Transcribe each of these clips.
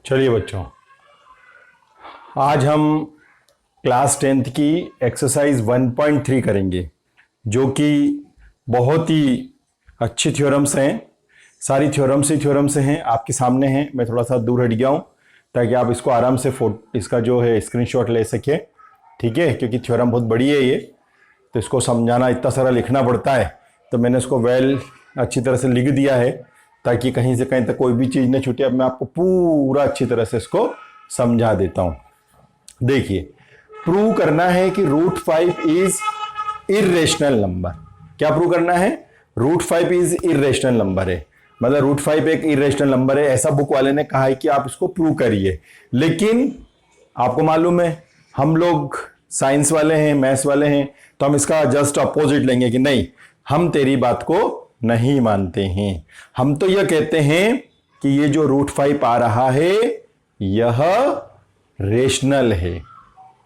चलिए बच्चों, आज हम क्लास 10th की एक्सरसाइज 1.3 करेंगे, जो कि बहुत ही अच्छी थ्योरम्स हैं। सारी थ्योरम्स हैं, आपके सामने हैं। मैं थोड़ा सा दूर हट गया हूँ ताकि आप इसको आराम से इसका जो है स्क्रीनशॉट ले सके, ठीक है, क्योंकि थ्योरम बहुत बड़ी है ये, तो इसको समझाना इतना सारा लिखना पड़ता है। तो मैंने इसको अच्छी तरह से लिख दिया है ताकि कहीं से कहीं तक कोई भी चीज़ न छूटे। अब मैं आपको पूरा अच्छी तरह से इसको समझा देता हूँ। देखिए, प्रूव करना है कि √5 इज इर्रेशनल नंबर। क्या प्रूव करना है? √5 इज इर्रेशनल नंबर है, मतलब √5 एक इर्रेशनल नंबर है, ऐसा बुक वाले ने कहा है कि आप इसको प्रूव करिए। लेकिन आपको मालूम है, हम लोग साइंस वाले हैं, मैथ्स वाले हैं, तो हम इसका जस्ट अपोजिट लेंगे कि नहीं, हम तेरी बात को नहीं मानते हैं। हम तो यह कहते हैं कि ये जो √5 आ रहा है यह रेशनल है।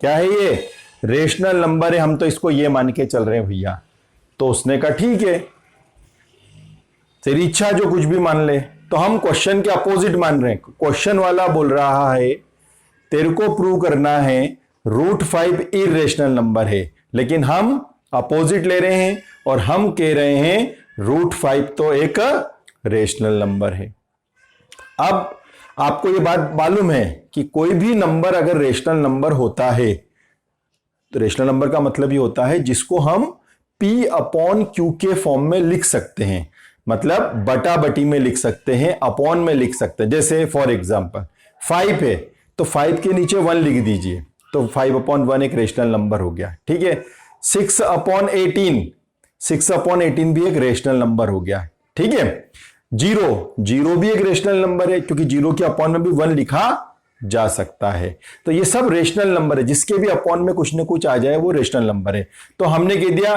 क्या है ये? रेशनल नंबर है। हम तो इसको ये मान के चल रहे हैं भैया। तो उसने कहा ठीक है, तेरी इच्छा, जो कुछ भी मान ले। तो हम क्वेश्चन के अपोजिट मान रहे हैं। क्वेश्चन वाला बोल रहा है तेरे को प्रूव करना है √5 इर्रेशनल नंबर है, लेकिन हम अपोजिट ले रहे हैं और हम कह रहे हैं √5 तो एक रेशनल नंबर है। अब आपको यह बात मालूम है कि कोई भी नंबर अगर रेशनल नंबर होता है, तो रेशनल नंबर का मतलब ये होता है जिसको हम P/Q के फॉर्म में लिख सकते हैं, मतलब बटा बटी में लिख सकते हैं, अपॉन में लिख सकते हैं। जैसे फॉर एग्जांपल 5 है तो 5 के नीचे 1 लिख दीजिए, तो 5/1 एक रेशनल नंबर हो गया, ठीक है। 6/18 भी एक रेशनल नंबर हो गया, ठीक है। 0 भी एक रेशनल नंबर है, क्योंकि 0 के अपॉन में भी 1 लिखा जा सकता है। तो ये सब रेशनल नंबर है, जिसके भी अपॉन में कुछ ना कुछ आ जाए वो रेशनल नंबर है। तो हमने कह दिया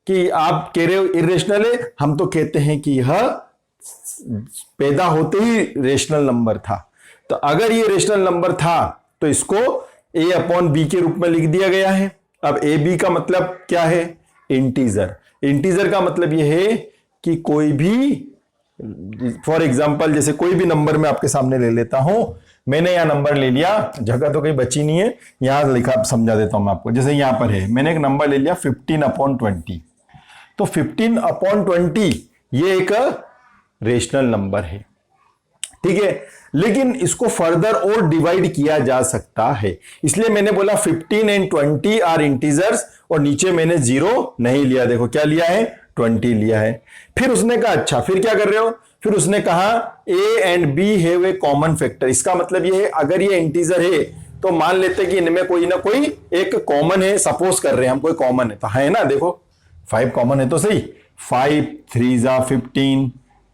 कि आप कह रहे हो इर्रेशनल है, हम तो कहते हैं कि यह पैदा होते ही रेशनल नंबर था। तो अगर ये रेशनल नंबर था तो इसको A/B के रूप में लिख दिया गया है। अब AB का मतलब क्या है? इंटीजर। इंटीजर का मतलब यह है कि कोई भी, फॉर एग्जांपल जैसे कोई भी नंबर मैं आपके सामने ले लेता हूं। मैंने यहां नंबर ले लिया, जगह तो कहीं बची नहीं है, यहां लिखा, समझा देता हूं मैं आपको। जैसे यहां पर है, मैंने एक नंबर ले लिया 15/20। तो 15/20 ये एक रेशनल नंबर है, ठीक है। लेकिन इसको फर्दर और डिवाइड किया जा सकता है, इसलिए मैंने बोला 15 and 20 आर इंटीजर्स, और नीचे मैंने 0 नहीं लिया। देखो क्या लिया है? 20 लिया है। फिर उसने कहा अच्छा, फिर क्या कर रहे हो? फिर उसने कहा A and B have a common factor. इसका मतलब ये है, अगर ये इंटीजर है तो मान लेते कि इनमें कोई ना कोई एक कॉमन है। सपोज कर रहे हैं हम कोई कॉमन है, तो है ना, देखो 5 कॉमन है तो सही। 5 3 × 15,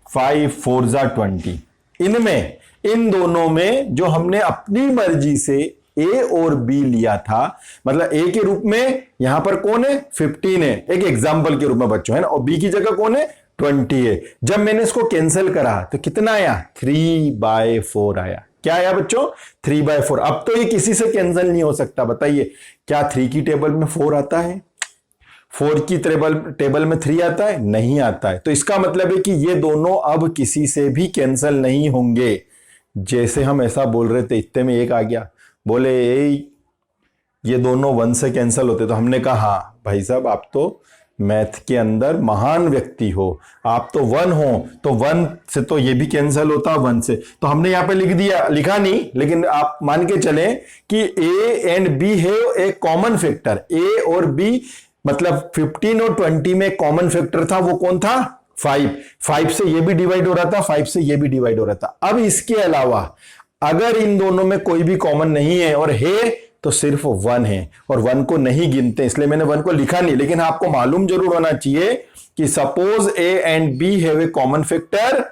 5 4 × 20। इनमें, इन दोनों में जो हमने अपनी मर्जी से A और B लिया था, मतलब A के रूप में यहां पर कौन है? 15 है, एक एग्जाम्पल के रूप में बच्चों, है ना। और B की जगह कौन है? 20 है। जब मैंने इसको कैंसिल करा तो कितना आया? 3/4 आया। क्या आया बच्चों? 3/4। अब तो ये किसी से कैंसिल नहीं हो सकता। बताइए, क्या 3 की टेबल में 4 आता है? 4 की टेबल में 3 आता है? नहीं आता है। तो इसका मतलब है कि ये दोनों अब किसी से भी कैंसिल नहीं होंगे। जैसे हम ऐसा बोल रहे थे, इतने में एक आ गया, बोले ये दोनों 1 से कैंसिल होते, तो हमने कहा हाँ भाई साहब, आप तो मैथ के अंदर महान व्यक्ति हो, आप तो 1 हो, तो 1 से तो ये भी कैंसिल होता 1 से। तो हमने यहां पे लिख दिया, लिखा नहीं, लेकिन आप मान के चले कि A and B है एक कॉमन फैक्टर। A और B मतलब 15 और 20 में कॉमन फैक्टर था, वो कौन था? 5 से ये भी डिवाइड हो रहा था, 5 से ये भी डिवाइड हो रहा था। अब इसके अलावा अगर इन दोनों में कोई भी कॉमन नहीं है और है तो सिर्फ 1 है, और 1 को नहीं गिनते, इसलिए मैंने 1 को लिखा नहीं। लेकिन आपको मालूम जरूर होना चाहिए कि suppose A and B have a common factor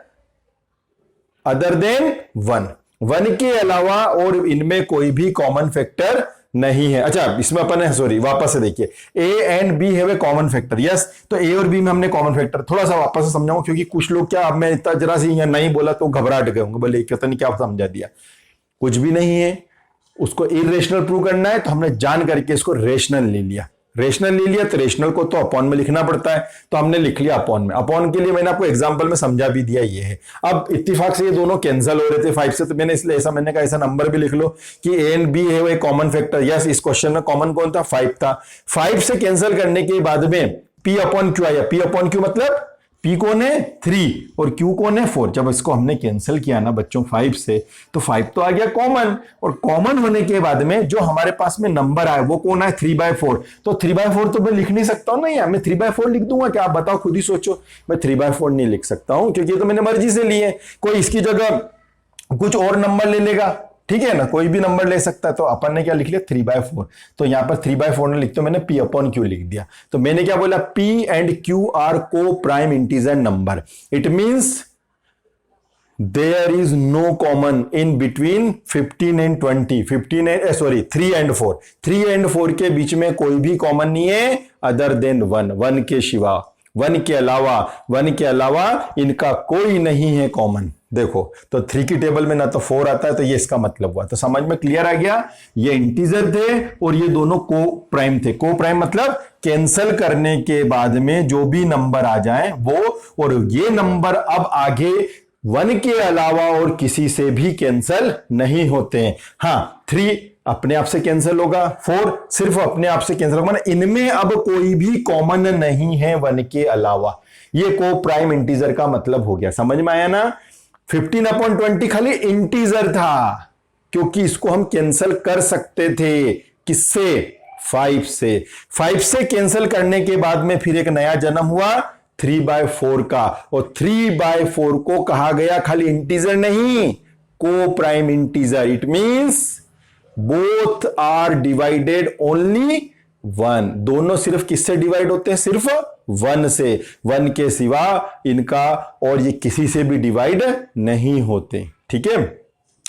other than 1 के अलावा और इनमें कोई भी कॉमन फैक्टर नहीं है। अच्छा, इसमें अपन है, सॉरी, वापस से देखिए, A and B have a common factor. Yes, तो A और B में हमने कॉमन फैक्टर। थोड़ा सा वापस से समझाऊंगा, क्योंकि कुछ लोग, क्या अब मैं इतना जरा सी यहाँ नहीं बोला तो घबराहट गए होंगे, बोले पता नहीं क्या समझा दिया। कुछ भी नहीं है, उसको इर्रेशनल प्रूव करना है, तो हमने जान करके इसको रेशनल ले लिया। रेशनल ले लिया तो रेशनल को तो अपॉन में लिखना पड़ता है, तो हमने लिख लिया अपॉन में। अपॉन के लिए मैंने आपको एग्जांपल में समझा भी दिया ये है। अब इत्तेफाक से ये दोनों कैंसिल हो रहे थे 5 से, तो मैंने इसलिए ऐसा मैंने कहा ऐसा नंबर भी लिख लो कि ए एंड बी है वो एक कॉमन फैक्टर। यस, इस क्वेश्चन में कॉमन कौन था? 5 था। 5 से कैंसिल करने के बाद में पी अपॉन क्यू आया। पी अपॉन क्यू मतलब P कौन है? 3 और Q कौन है? 4। जब इसको हमने कैंसिल किया ना बच्चों 5 से, तो 5 तो आ गया कॉमन, और कॉमन होने के बाद में जो हमारे पास में नंबर आया वो कौन है? 3/4। तो 3/4 तो मैं लिख नहीं सकता हूं ना, या मैं 3/4 लिख दूंगा क्या? आप बताओ, खुद ही सोचो। मैं 3/4 नहीं लिख सकता हूं क्योंकि तो मैंने मर्जी से लिए। कोई इसकी जगह कुछ और नंबर ले लेगा, ठीक है ना, कोई भी नंबर ले सकता है। तो अपन ने क्या लिख लिया? 3/4। तो यहां पर 3/4 ने लिखते मैंने P अपॉन Q लिख दिया। तो मैंने क्या बोला? P and Q are co prime integer number. It means there is no common in between 15 and 20। 3 and 4। 3 and 4 के बीच में कोई भी कॉमन नहीं है अदर देन 1। 1 के सिवा, 1 के अलावा इनका कोई नहीं है कॉमन। देखो, तो 3 की टेबल में ना तो 4 आता है, तो ये इसका मतलब हुआ। तो समझ में क्लियर आ गया? ये इंटीजर थे और ये दोनों को प्राइम थे। को प्राइम मतलब कैंसल करने के बाद में जो भी नंबर आ जाए वो, और ये नंबर अब आगे 1 के अलावा और किसी से भी कैंसल नहीं होते हैं। हाँ, 3 अपने आप से कैंसिल होगा, 4 सिर्फ अपने आप से कैंसिल होगा। इनमें अब कोई भी कॉमन नहीं है 1 के अलावा। ये को प्राइम इंटीजर का मतलब हो गया। समझ में आया ना? 15/20 खाली इंटीजर था क्योंकि इसको हम कैंसिल कर सकते थे। किससे? 5 से। 5 से कैंसिल करने के बाद में फिर एक नया जन्म हुआ 3/4 का, और 3/4 को कहा गया खाली इंटीजर नहीं, co prime integer. It means both are divided only 1। दोनों सिर्फ किससे डिवाइड होते हैं? सिर्फ 1 से। 1 के सिवा इनका और ये किसी से भी डिवाइड नहीं होते। ठीक है,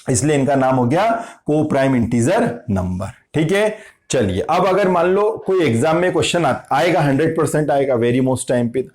इसलिए इनका नाम हो गया को प्राइम इंटीजर नंबर। ठीक है, चलिए अब अगर मान लो कोई एग्जाम में क्वेश्चन आएगा, 100% आएगा वेरी मोस्ट टाइम पे।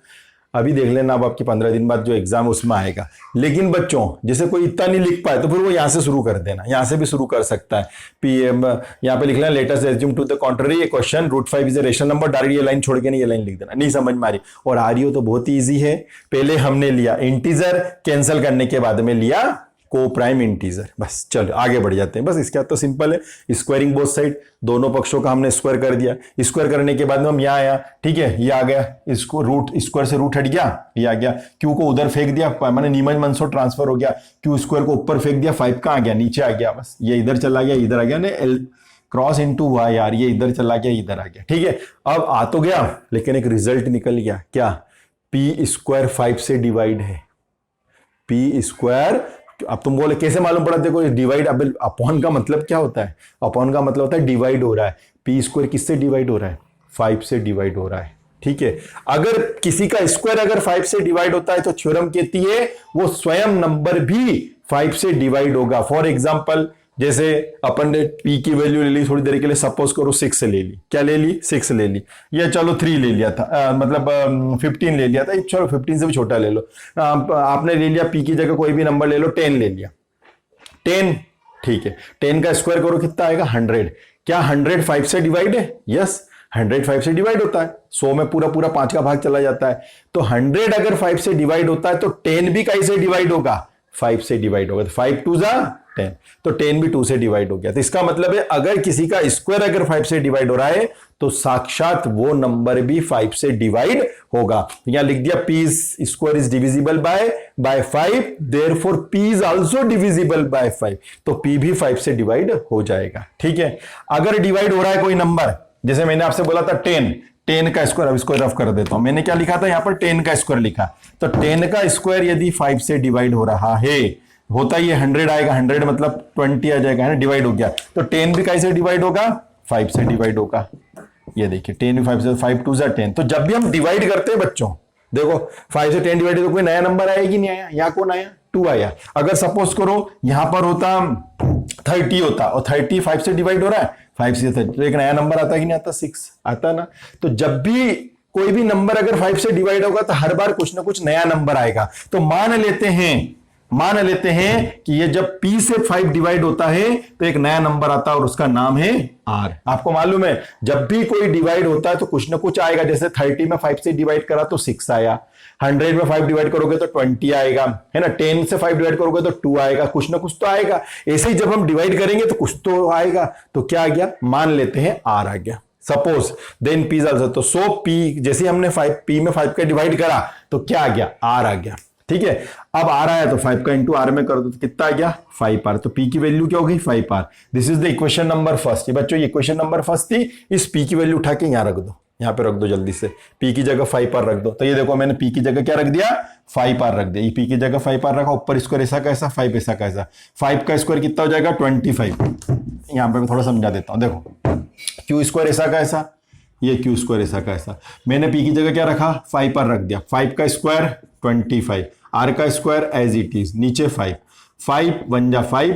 अभी देख लेना, अब आपकी 15 दिन बाद जो एग्जाम उसमें आएगा। लेकिन बच्चों जैसे कोई इतना नहीं लिख पाए तो फिर वो यहां से शुरू कर देना, यहां से भी शुरू कर सकता है। पीएम यहां पे लिख लेना, let us assume to the contrary question √5 is a rational number. Direct ये लाइन छोड़ के नहीं, ये लाइन लिख देना। नहीं समझ में आ रही और आ रही हो तो बहुत ईजी है। पहले हमने लिया इंटीजर, कैंसिल करने के बाद में लिया को प्राइम इंटीजर। बस चलो आगे बढ़ जाते हैं। बस इसके बाद तो सिंपल है, स्क्वायरिंग बोथ साइड, दोनों पक्षों का हमने स्क्वायर कर दिया। स्क्वायर करने के बाद में हम यहाँ आया, ठीक है, ये आ गया, इसको रूट स्क्वायर से रूट हट गया, ये आ गया। क्यू को उधर फेंक दिया, माने नीमच मनसो ट्रांसफर हो गया। क्यू स्क्वायर को ऊपर फेंक दिया, 5 का आ गया, नीचे आ गया। बस ये इधर चला गया, इधर आ गया, ने एल क्रॉस इनटू हुआ यार, ये इधर चला गया, इधर आ गया। ठीक है, अब आ तो गया लेकिन एक रिजल्ट निकल गया। क्या? पी स्क्वायर 5 से डिवाइड है। पी स्क्वायर, अब तुम बोले कैसे मालूम पड़ा? देखो डिवाइड, अब अपॉन का मतलब क्या होता है? अपॉन का मतलब होता है डिवाइड हो रहा है। पी स्क्वायर किससे डिवाइड हो रहा है? 5 से डिवाइड हो रहा है। ठीक है, अगर किसी का स्क्वायर अगर 5 से डिवाइड होता है तो थ्योरम कहती है वो स्वयं नंबर भी 5 से डिवाइड होगा। फॉर एग्जांपल जैसे अपन ने पी की वैल्यू ले ली थोड़ी देर के लिए, सपोज करो 6 ले ली। क्या ले ली? 6 ले ली, या चलो 3 ले लिया था, मतलब 15 ले लिया था, चलो 15 से भी छोटा ले लो। आपने ले लिया पी की जगह कोई भी नंबर ले लो, 10 ले लिया, 10। ठीक है, 10 का स्क्वायर करो, कितना आएगा? 100। क्या 100 5 से डिवाइड है? यस, 100 5 से डिवाइड होता है। 100 में पूरा 5 का भाग चला जाता है। तो 100 अगर 5 से डिवाइड होता है तो 10 भी कैसे डिवाइड होगा? 5 से डिवाइड होगा। तो 5 2 जा 10, तो 10 भी 2 से डिवाइड हो गया। तो इसका मतलब है अगर किसी का स्क्वायर अगर 5 से डिवाइड हो रहा है तो साक्षात वो नंबर भी 5 से डिवाइड होगा। यहां लिख दिया P square is divisible by 5, therefore P is also divisible by 5। तो पी भी 5 से डिवाइड हो जाएगा। ठीक है, अगर डिवाइड हो रहा है कोई नंबर, जैसे मैंने आपसे बोला था 10 का स्क्वायर, अब इसको रफ कर देता हूं। मैंने क्या लिखा था यहां पर? 10 का स्क्वायर लिखा। तो 10 का स्क्वायर यदि 5 से डिवाइड हो रहा है, होता ये 100 आएगा, 100 मतलब 20 आ जाएगा, है ना, डिवाइड हो गया। तो 10 भी कैसे डिवाइड होगा? 5 से डिवाइड होगा। ये देखिए 10 भी 5 से, 5 2 10। तो जब भी हम डिवाइड करते हैं बच्चों, देखो 5 से 10 डिवाइड, तो कोई नया नंबर आया कि नहीं आया? यहाँ कौन आया? 2 आया। अगर सपोज करो यहां पर होता 30 होता, और 30 5 से डिवाइड हो रहा है, 5 से 30, तो एक नया नंबर आता कि नहीं आता? 6 आता ना। तो जब भी कोई भी नंबर अगर 5 से डिवाइड होगा तो हर बार कुछ ना कुछ नया नंबर आएगा। तो मान लेते हैं मान लेते हैं कि ये जब p से 5 डिवाइड होता है तो एक नया नंबर आता है और उसका नाम है r। आपको मालूम है जब भी कोई डिवाइड होता है तो कुछ ना कुछ आएगा, जैसे 30 में 5 से डिवाइड करा तो 6 आया, 100 में 5 डिवाइड करोगे तो 20 आएगा, है ना, 10 से 5 डिवाइड करोगे तो 2 आएगा, कुछ ना कुछ तो आएगा। ऐसे ही जब हम डिवाइड करेंगे तो कुछ तो आएगा। तो क्या आ गया, मान लेते हैं r आ गया। सपोज देन p आल्सो, तो सो p जैसे हमने 5 में 5 का डिवाइड करा तो क्या आ गया, r आ गया। ठीक है, अब r आया तो 5 का इंटू r में कर दो तो कितना आ गया, 5r। तो p की वैल्यू क्या हो गई, 5r। This is the equation number first. ये बच्चों ये इक्वेशन नंबर फर्स्ट थी। इस p की वैल्यू उठा के यहां रख दो, यहां पे रख दो जल्दी से, p की जगह 5r रख दो। तो ये देखो मैंने p की जगह क्या रख दिया, 5r रख दिया। ये p की जगह 5r रखा, ऊपर स्क्वायर ऐसा कैसा 5 ऐसा कैसा, 5 का स्क्वायर कितना हो जाएगा 25। यहां पे मैं थोड़ा समझा देता हूं, देखो q स्क्वायर ऐसा कैसा, ये q स्क्वायर ऐसा कैसा, मैंने p की जगह क्या रखा 5r रख दिया, 5 का स्क्वायर 25, r का स्क्वायर एज इट इज, नीचे 5, 5 1 जा 5,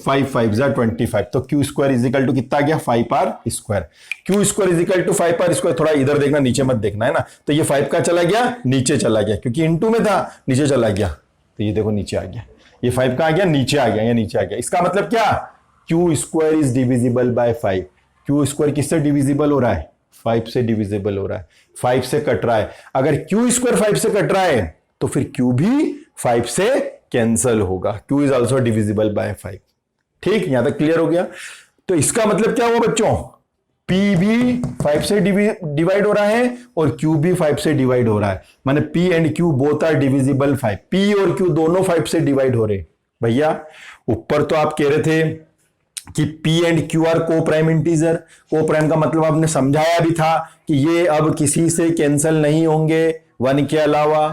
5 5 जा 25। तो q square is equal to कितना आ गया 5r square. q square is equal to 5r square, थोड़ा इधर देखना नीचे मत देखना, है ना। तो ये 5 का चला गया नीचे चला गया, क्योंकि इनटू में था नीचे चला गया, तो ये देखो नीचे आ गया, ये 5 का आ गया नीचे आ गया, ये नीचे आ गया। इसका मतलब क्या, q square is divisible by 5। q square किससे डिविजिबल हो रहा है, 5 से डिविजिबल हो रहा है, 5 से कट रहा है। अगर q स्क्वायर 5 से कट रहा है तो फिर q भी 5 से कैंसल होगा, q is also divisible bye 5। ठीक, यहां तक क्लियर हो गया। तो इसका मतलब क्या हुआ बच्चों, p भी 5 से डिवाइड हो रहा है और q भी 5 से डिवाइड हो रहा है, माने p and q both are divisible 5। p और q दोनों 5 से डिवाइड हो रहे। भैया ऊपर तो आप कह रहे थे कि p and q are co prime integer. को प्राइम का मतलब आपने समझाया भी था कि ये अब किसी से कैंसिल नहीं होंगे, 1 के अलावा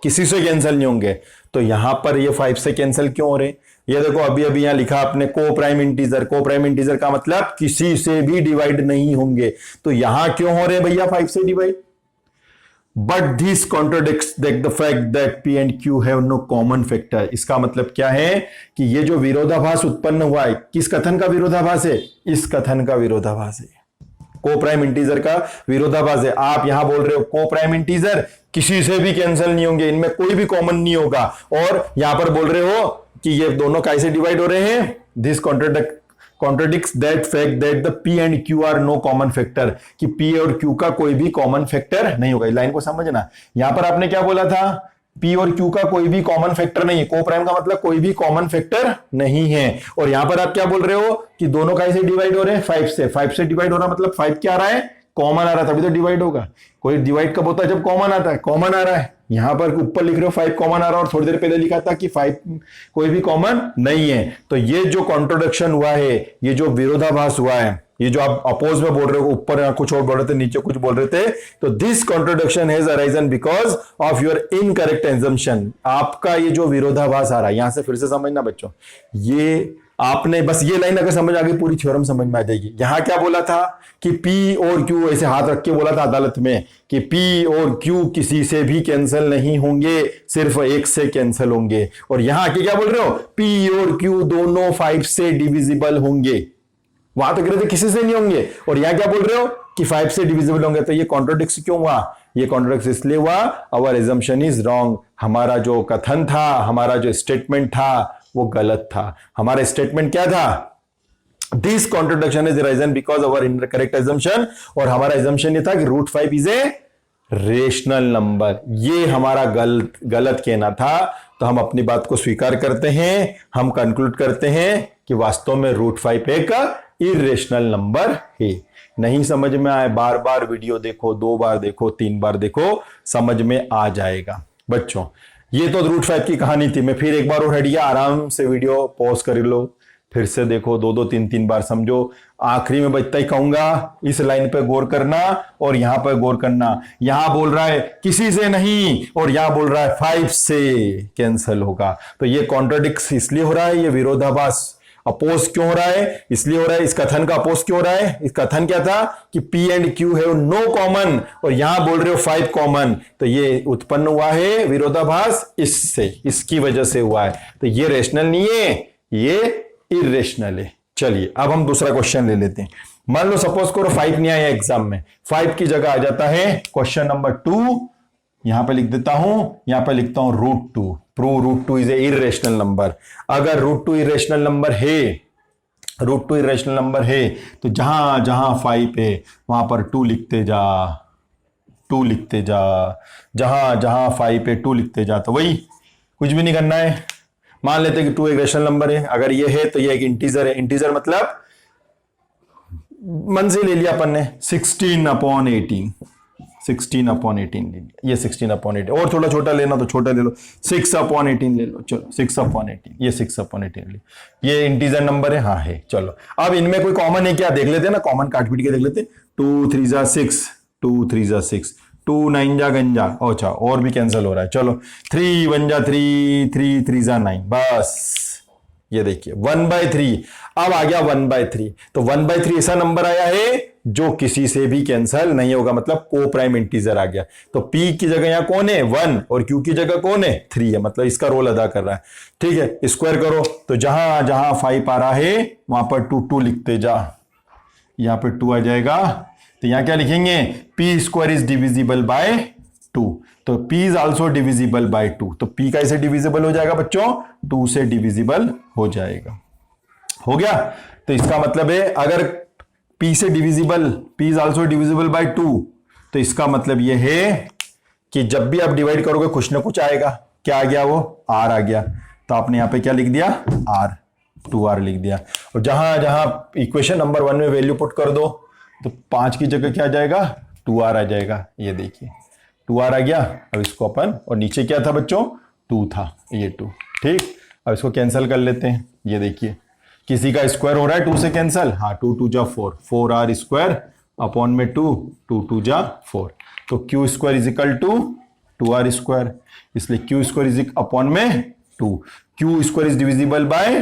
किसी से कैंसिल नहीं होंगे। तो यहां पर ये 5 से कैंसिल क्यों हो रहे, ये देखो अभी अभी यहां लिखा आपने को प्राइम इंटीजर। को प्राइम इंटीजर का मतलब किसी से भी डिवाइड नहीं होंगे, तो यहां क्यों हो रहे भैया 5 से divide. But this contradicts the fact that p and q have no common factor. इसका मतलब क्या है कि ये जो विरोधाभास उत्पन्न हुआ है, किस कथन का विरोधाभास है, इस कथन का विरोधाभास है, को प्राइम इंटीजर का विरोधाभास है। आप यहां बोल रहे हो को प्राइम इंटीजर किसी से भी कैंसिल नहीं होंगे, इनमें कोई भी कॉमन नहीं होगा, और यहां पर बोल रहे हो कि ये दोनों कैसे डिवाइड हो रहे हैं। This contradicts that fact that the p and q are no common factor, कि p और q का कोई भी कॉमन फैक्टर नहीं होगा। इस लाइन को समझना, यहां पर आपने क्या बोला था, p और q का कोई भी कॉमन फैक्टर नहीं है। को प्राइम का मतलब कोई भी कॉमन फैक्टर नहीं है, और यहां पर आप क्या बोल रहे हो कि दोनों कैसे डिवाइड हो रहे हैं, 5 से। 5 से डिवाइड हो रहा मतलब 5 क्या आ रहा है, कॉमन आ रहा है, तभी तो डिवाइड होगा। कोई डिवाइड कब होता है, जब कॉमन आता है, कॉमन आ रहा है। यहां पर ऊपर लिख रहे हो 5 कॉमन आ रहा है, और थोड़ी देर पहले लिखा था कि 5 कोई भी कॉमन नहीं है। तो ये जो कॉन्ट्रोडिक्शन हुआ है, ये जो विरोधाभास हुआ है, ये जो आप अपोज में बोल रहे हो, ऊपर कुछ और बोल रहे थे नीचे कुछ बोल रहे थे, तो this contradiction has arisen because of your incorrect assumption. आपका ये जो विरोधाभास आ रहा है, यहां से फिर से समझना बच्चों, ये आपने बस ये लाइन अगर समझ आ गई पूरी थ्योरम समझ में आ जाएगी। यहां क्या बोला था कि p और q, ऐसे हाथ रख के बोला था अदालत में कि p और q किसी से भी कैंसिल नहीं होंगे, सिर्फ एक से कैंसिल होंगे। और यहां आके क्या बोल रहे हो, p और q दोनों 5 से डिविजिबल होंगे। वहां तो कह रहे थे किसी से नहीं होंगे, और यहां क्या बोल रहे हो कि 5 से डिविजिबल होंगे। तो ये कॉन्ट्रोडिक्स क्यों हुआ, ये कॉन्ट्रोडिक्स इसलिए हुआ, आवर एजम्पशन इज रॉन्ग। हमारा जो कथन था, हमारा जो स्टेटमेंट था वो गलत था। हमारा स्टेटमेंट क्या था, this contradiction is arisen because our incorrect assumption, और हमारा एजम्पशन ये था कि √5 इज ए रेशनल नंबर। ये हमारा गलत कहना था। तो हम अपनी बात को स्वीकार करते हैं, हम कंक्लूड करते हैं कि वास्तव में √5 एक इरेशनल नंबर है। नहीं समझ में आए, बार बार वीडियो देखो, 2 बार देखो, 3 बार देखो, समझ में आ जाएगा बच्चों। ये तो √5 की कहानी थी। मैं फिर एक बार और हटिया, आराम से वीडियो पॉज कर लो, फिर से देखो, 2 3 बार समझो। आखिरी में बचता ही कहूंगा, इस लाइन पे गौर करना और यहां पर गौर करना। यहां बोल रहा है किसी से नहीं, और यहां बोल रहा है 5 से कैंसिल होगा। तो ये कॉन्ट्राडिक्स इसलिए हो रहा है, ये विरोधाभास अपोज क्यों हो रहा है, इसलिए हो रहा है। इस कथन का अपोज क्यों हो रहा है, इस कथन क्या था कि p and q have no common, और यहां बोल रहे हो 5 कॉमन। तो ये उत्पन्न हुआ है विरोधाभास इससे, इसकी वजह से हुआ है। तो ये रेशनल नहीं है, ये इरेशनल है। चलिए अब हम दूसरा क्वेश्चन ले लेते हैं। मान लो सपोज करो 5 नहीं आया एग्जाम में, 5 की जगह आ जाता है क्वेश्चन नंबर 2। यहां पे लिख देता हूं, यहां पे लिखता हूं √2। Prove root 2 is a irrational number. अगर रूट 2 इरेशनल नंबर है, रूट 2 इरेशनल नंबर है, तो जहां जहां 5 है वहां पर 2 लिखते जा, 2 लिखते जा, जहां जहां 5 है 2 लिखते जा। तो वही, कुछ भी नहीं करना है। मान लेते हैं कि 2 एक रेशनल नंबर है, अगर ये है तो ये एक इंटीजर है। इंटीजर मतलब मन से ले लिया अपन ने 16/18, 16/18 ले लिया, ये 16/18। और थोड़ा छोटा लेना तो छोटा ले लो, 6/18 ले लो, चलो 6/18, ये 6/18 ले, ये इंटीजर नंबर है, हाँ है। चलो अब इनमें कोई कॉमन है क्या देख लेते हैं ना, कॉमन काट पीट के देख लेते हैं। 2 3 जा 6, 2 3 जा 6, 2 9 जा गंजा, अच्छा और भी कैंसिल हो रहा है। चलो 3 1 जा 3, 3 3 जा 9, बस ये देखिए 1/3। अब आ गया 1/3, तो 1/3 ऐसा नंबर आया है जो किसी से भी कैंसिल नहीं होगा, मतलब को प्राइम इंटीजर आ गया। तो P की जगह यहां कौन है 1 और Q की जगह कौन है 3 है, मतलब इसका रोल अदा कर रहा है। ठीक है, स्क्वायर करो तो जहां जहां 5 आ रहा है वहां पर 2 2 लिखते जा, यहां पर 2 आ जाएगा। तो यहां क्या लिखेंगे, P² इज डिविजिबल बाय 2, तो P is also divisible by 2। तो P कैसे डिविजिबल हो जाएगा बच्चों, 2 से डिविजिबल हो जाएगा। हो गया, तो इसका मतलब है अगर P से divisible, P is also divisible by 2, तो इसका मतलब यह है कि जब भी आप डिवाइड करोगे कुछ ना कुछ आएगा। क्या आ गया, वो R आ गया, तो आपने यहां पे क्या लिख दिया, R, 2R लिख दिया। और जहां जहां इक्वेशन नंबर 1 में वैल्यू पुट कर दो तो 5 की जगह क्या आ जाएगा, 2R आ जाएगा। ये देखिए 2R आ गया। अब इसको अपन, और नीचे क्या था बच्चों, 2 था, ये 2। ठीक, अब इसको कैंसिल कर लेते हैं। ये देखिए किसी का स्क्वायर हो रहा है 2 से कैंसिल, हाँ 2 2 जा 4, 4R स्क्वायर अपॉन में 2, 2 2 जा 4। तो Q² is equal to 2R square, इसलिए Q² इज अपॉन में 2। Q² इज डिविजिबल बाय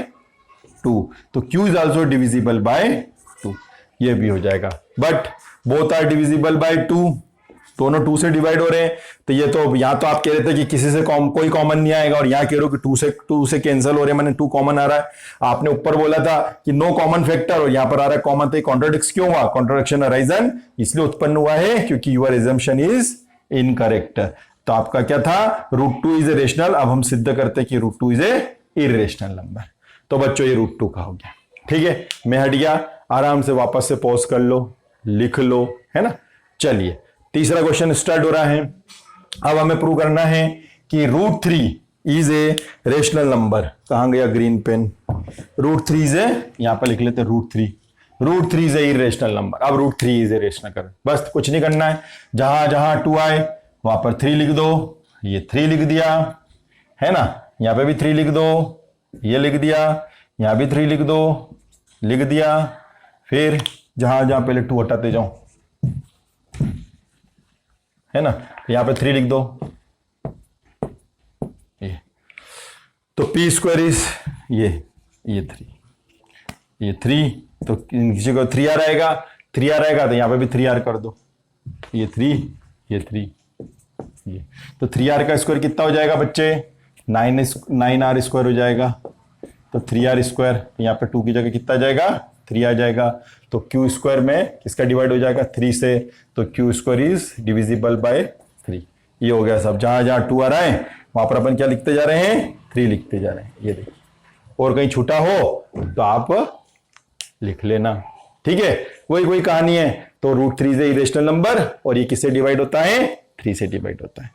2, तो Q is also divisible by 2, ये भी हो जाएगा। But both are divisible by 2, दोनों 2 से डिवाइड हो रहे हैं। तो ये तो यहां तो आप कह रहे थे कि किसी से कोई कॉमन नहीं आएगा, और यहां कह रहे हो कि 2 से कैंसिल हो रहे हैं, मैंने 2 कॉमन आ रहा है। आपने ऊपर बोला था कि नो कॉमन फैक्टर, और यहां पर आ रहा है कॉमन, तो कॉन्ट्राडिक्ट क्यों हुआ, कॉन्ट्राडिक्शन अराइजन इसलिए उत्पन्न हुआ है क्योंकि यूर एजम्पशन इज इनकरेक्ट। तो आपका क्या था, √2 इज ए रेशनल। अब हम सिद्ध करते हैं कि √2 इज ए इरेशनल नंबर। तो बच्चों ये √2 का हो गया। ठीक है, मैं हट गया, आराम से वापस से पॉज कर लो, लिख लो, है ना। चलिए तीसरा क्वेश्चन स्टार्ट हो रहा है। अब हमें प्रूव करना है कि √3 इज ए रेशनल नंबर। कहां गया ग्रीन पेन, √3 इज ए, यहां पर लिख लेते हैं √3 इज ए इरेशनल नंबर। अब √3 इज ए रेशनल कर, बस कुछ नहीं करना है, जहां जहां 2 आए वहां पर 3 लिख दो, ये 3 लिख दिया, है ना। यहां पे भी 3 लिख दो, ये लिख दिया, यहां भी 3 लिख दो, लिख दिया। फिर जहां जहां पहले 2 हटाते जाओ, है ना, यहां पे 3 लिख दो। ये तो P² इज ये 3, ये 3, तो किसी को 3R आएगा, 3R आएगा तो यहां पे भी 3R कर दो, ये 3, ये 3, ये। तो 3R का स्क्वायर कितना हो जाएगा बच्चे, 9R स्क्वायर हो जाएगा। तो 3R स्क्वायर, यहाँ पे 2 की जगह कितना आ जाएगा, 3 आ जाएगा। तो Q² में किसका डिवाइड हो जाएगा, 3 से, तो Q² इज डिविजिबल बाय 3। ये हो गया सब, जहां जहां 2 आ रहा है वहां पर अपन क्या लिखते जा रहे हैं, 3 लिखते जा रहे हैं। ये देखिए, और कहीं छूटा हो तो आप लिख लेना। ठीक है, वही कहानी है। तो √3 इज ए इरेशनल नंबर, और ये किससे डिवाइड होता है, 3 से डिवाइड होता है।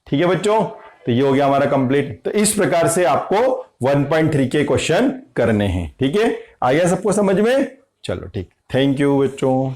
ठीक है बच्चों, तो ये हो गया हमारा कंप्लीट। तो इस प्रकार से आपको 1.3 के क्वेश्चन करने हैं। ठीक है, आ गया सबको समझ में, चलो ठीक, थैंक यू बच्चों।